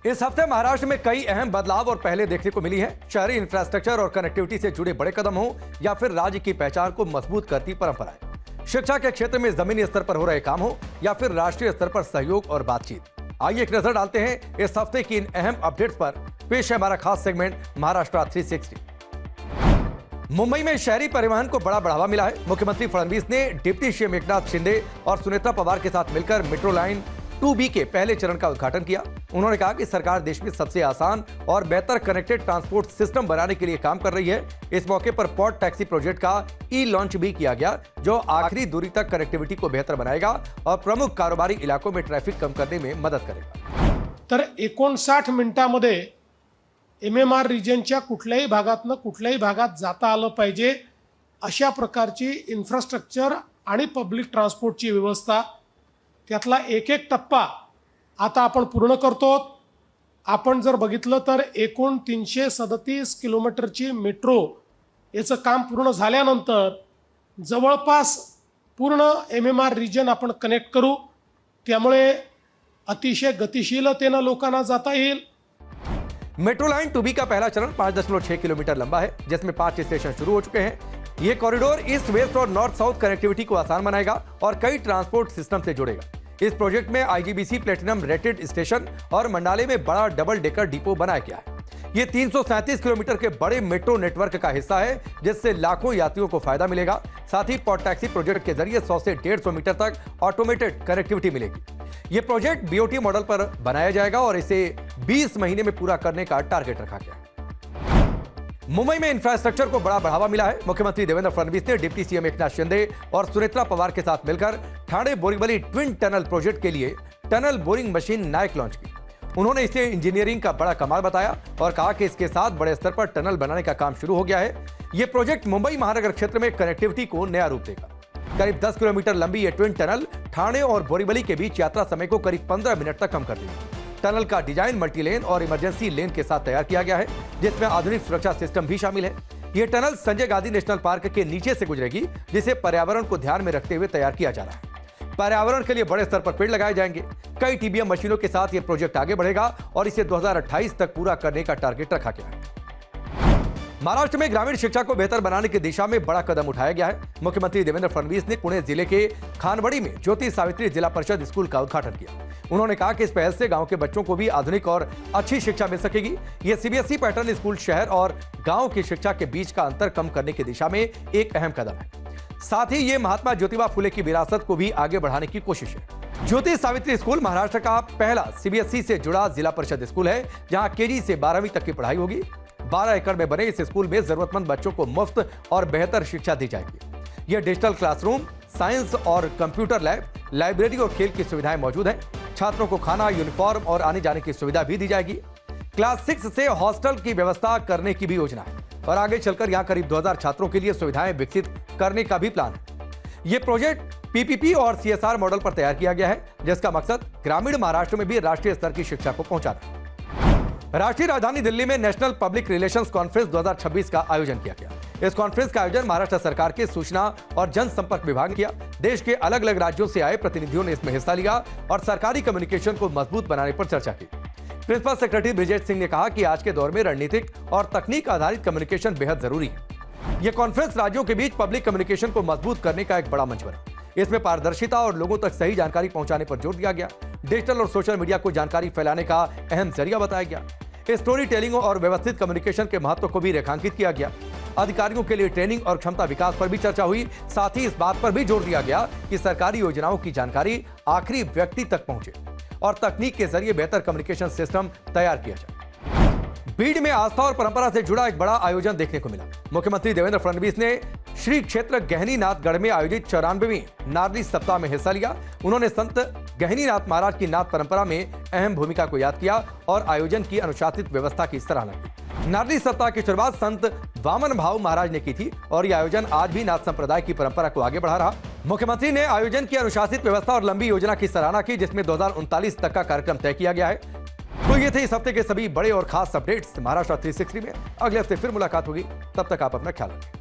इस हफ्ते महाराष्ट्र में कई अहम बदलाव और पहले देखने को मिली है। शहरी इंफ्रास्ट्रक्चर और कनेक्टिविटी से जुड़े बड़े कदम हो या फिर राज्य की पहचान को मजबूत करती परंपराएं, शिक्षा के क्षेत्र में जमीनी स्तर पर हो रहे काम हो या फिर राष्ट्रीय स्तर पर सहयोग और बातचीत। आइए एक नजर डालते हैं इस हफ्ते की इन अहम अपडेट्स पर। पेश है हमारा खास सेगमेंट महाराष्ट्र 360। मुंबई में शहरी परिवहन को बड़ा बढ़ावा मिला है। मुख्यमंत्री फडणवीस ने डिप्टी सीएम एकनाथ शिंदे और सुनेत्रा पवार के साथ मिलकर मेट्रो लाइन 2B के पहले चरण का उद्घाटन किया। उन्होंने कहा कि सरकार देश में सबसे आसान और बेहतर कनेक्टेड ट्रांसपोर्ट सिस्टम बनाने के लिए काम कर रही है। इस मौके पर पॉड टैक्सी प्रोजेक्ट का लॉन्च भी किया गया, जो आखिरी दूरी तक कनेक्टिविटी को बेहतर बनाएगा और प्रमुख कारोबारी इलाकों में ट्रैफिक कम करने में मदद करेगा। तर 59 मिनिटांमध्ये MMR रिजनच्या कुठल्याही भागातनं कुठल्याही भागात जाता आलं पाहिजे अशा प्रकारची इन्फ्रास्ट्रक्चर आणि पब्लिक ट्रान्सपोर्टची व्यवस्था, त्यातला एक एक टप्पा आता आपण पूर्ण करतो। आपण जर बघितलं तर एकूण 337 किलोमीटरची मेट्रो याचं काम पूर्ण झाल्यानंतर जवळपास पूर्ण MMR रिजन आपण कनेक्ट करू, त्यामुळे अतिशय गतिशीलतेने लोकांना जाता येईल। मेट्रो लाइन 2B का पहला चरण 5.6 किलोमीटर लंबा है, जिसमें 5 स्टेशन शुरू हो चुके हैं। ये कॉरिडोर ईस्ट वेस्ट और नॉर्थ साउथ कनेक्टिविटी को आसान बनाएगा और कई ट्रांसपोर्ट सिस्टम से जुड़ेगा। इस प्रोजेक्ट में IGBC प्लेटिनम रेटेड स्टेशन और मंडाले में बड़ा डबल डेकर डिपो बनाया गया है। ये 337 किलोमीटर के बड़े मेट्रो नेटवर्क का हिस्सा है, जिससे लाखों यात्रियों को फायदा मिलेगा। साथ ही पॉड टैक्सी प्रोजेक्ट के जरिए 100 से 150 मीटर तक ऑटोमेटेड कनेक्टिविटी मिलेगी। ये प्रोजेक्ट BOT मॉडल पर बनाया जाएगा और इसे 20 महीने में पूरा करने का टारगेट रखा गया है। मुंबई में इंफ्रास्ट्रक्चर को बड़ा बढ़ावा मिला है। मुख्यमंत्री देवेंद्र फडणवीस ने डिप्टी सीएम एकनाथ शिंदे और सुनेत्रा पवार के साथ मिलकर Thane Borivali twin tunnel project के लिए टनल बोरिंग मशीन नायक लॉन्च की। उन्होंने इसे इंजीनियरिंग का बड़ा कमाल बताया और कहा कि इसके साथ बड़े स्तर पर टनल बनाने का काम शुरू हो गया है। यह प्रोजेक्ट मुंबई महानगर क्षेत्र में कनेक्टिविटी को नया रूप देगा। करीब 10 किलोमीटर लंबी यह ट्विन टनल ठाणे और बोरीवली के बीच यात्रा समय को करीब 15 मिनट तक कम कर देगी। टनल का डिजाइन मल्टी लेन और इमरजेंसी लेन के साथ तैयार किया गया है, जिसमें आधुनिक सुरक्षा सिस्टम भी शामिल है। यह tunnel Sanjay Gandhi national park के नीचे से गुजरेगी, जिसे पर्यावरण को ध्यान में रखते हुए तैयार किया जा रहा है। पर्यावरण के लिए बड़े स्तर पर पेड़ लगाए जाएंगे। कई TBM मशीनों के साथ यह प्रोजेक्ट आगे बढ़ेगा और इसे 2028 तक पूरा करने का टारगेट रखा गया है। महाराष्ट्र में ग्रामीण शिक्षा को बेहतर बनाने की दिशा में बड़ा कदम उठाया गया है। मुख्यमंत्री देवेंद्र फडणवीस ने पुणे जिले के खानबड़ी में ज्योति सावित्री जिला परिषद स्कूल का उद्घाटन किया। उन्होंने कहा कि इस पहल से गांव के बच्चों को भी आधुनिक और अच्छी शिक्षा मिल सकेगी। यह CBSE पैटर्न स्कूल शहर और गांव की शिक्षा के बीच का अंतर कम करने की दिशा में एक अहम कदम है। साथ ही ये महात्मा ज्योतिबा फुले की विरासत को भी आगे बढ़ाने की कोशिश है। ज्योति सावित्री स्कूल महाराष्ट्र का पहला CBSE से जुड़ा जिला परिषद स्कूल है, जहां KG से 12वीं तक की पढ़ाई होगी। 12 एकड़ में बने इस स्कूल में जरूरतमंद बच्चों को मुफ्त और बेहतर शिक्षा दी जाएगी। यह डिजिटल क्लासरूम, साइंस और कंप्यूटर लैब, लाइब्रेरी और खेल की सुविधाएं मौजूद हैं। छात्रों को खाना, यूनिफॉर्म और आने जाने की सुविधा भी दी जाएगी। क्लास 6 से हॉस्टल की व्यवस्था करने की भी योजना है और आगे चलकर यहां करीब 2000 छात्रों के लिए सुविधाएं विकसित करने का भी प्लान है। यह प्रोजेक्ट PPP और CSR मॉडल पर तैयार किया गया है, जिसका मकसद ग्रामीण महाराष्ट्र में भी राष्ट्रीय स्तर की शिक्षा को पहुंचाना है। राष्ट्रीय राजधानी दिल्ली में नेशनल पब्लिक रिलेशंस कॉन्फ्रेंस 2026 का आयोजन किया गया। इस कॉन्फ्रेंस का आयोजन महाराष्ट्र सरकार के सूचना और जनसंपर्क विभाग ने किया। देश के अलग अलग राज्यों से आए प्रतिनिधियों ने इसमें हिस्सा लिया और सरकारी कम्युनिकेशन को मजबूत बनाने पर चर्चा की। प्रिंसिपल सेक्रेटरी ब्रिजेश सिंह ने कहा कि आज के दौर में रणनीतिक और तकनीक आधारित कम्युनिकेशन बेहद जरूरी है। यह कॉन्फ्रेंस राज्यों के बीच पब्लिक कम्युनिकेशन को मजबूत करने का एक बड़ा मंच बना। इसमें पारदर्शिता और लोगों तक सही जानकारी पहुंचाने पर जोर दिया गया। डिजिटल और सोशल मीडिया को जानकारी फैलाने का अहम जरिया बताया गया। स्टोरी टेलिंग और व्यवस्थित कम्युनिकेशन के महत्व को भी रेखांकित किया गया। अधिकारियों के लिए ट्रेनिंग और क्षमता विकास पर भी चर्चा हुई। साथ ही इस बात पर भी जोर दिया गया कि सरकारी योजनाओं की जानकारी आखिरी व्यक्ति तक पहुंचे और तकनीक के जरिए बेहतर कम्युनिकेशन सिस्टम तैयार किया जाए। बीड में आस्था और परंपरा से जुड़ा एक बड़ा आयोजन देखने को मिला। मुख्यमंत्री देवेंद्र फडणवीस ने श्री क्षेत्र गहनीनाथगढ़ में आयोजित 94वीं नारदी सप्ताह में हिस्सा लिया। उन्होंने संत गहनीनाथ महाराज की नाथ परंपरा में अहम भूमिका को याद किया और आयोजन की अनुशासित व्यवस्था की सराहना की। नारदी सप्ताह की शुरुआत संत वामन भाव महाराज ने की थी और यह आयोजन आज भी नाथ संप्रदाय की परंपरा को आगे बढ़ा रहा। मुख्यमंत्री ने आयोजन की अनुशासित व्यवस्था और लंबी योजना की सराहना की, जिसमें 2039 तक का कार्यक्रम तय किया गया है। तो ये थे इस हफ्ते के सभी बड़े और खास अपडेट्स महाराष्ट्र 360 में। अगले हफ्ते फिर मुलाकात होगी, तब तक आप अपना ख्याल रखें।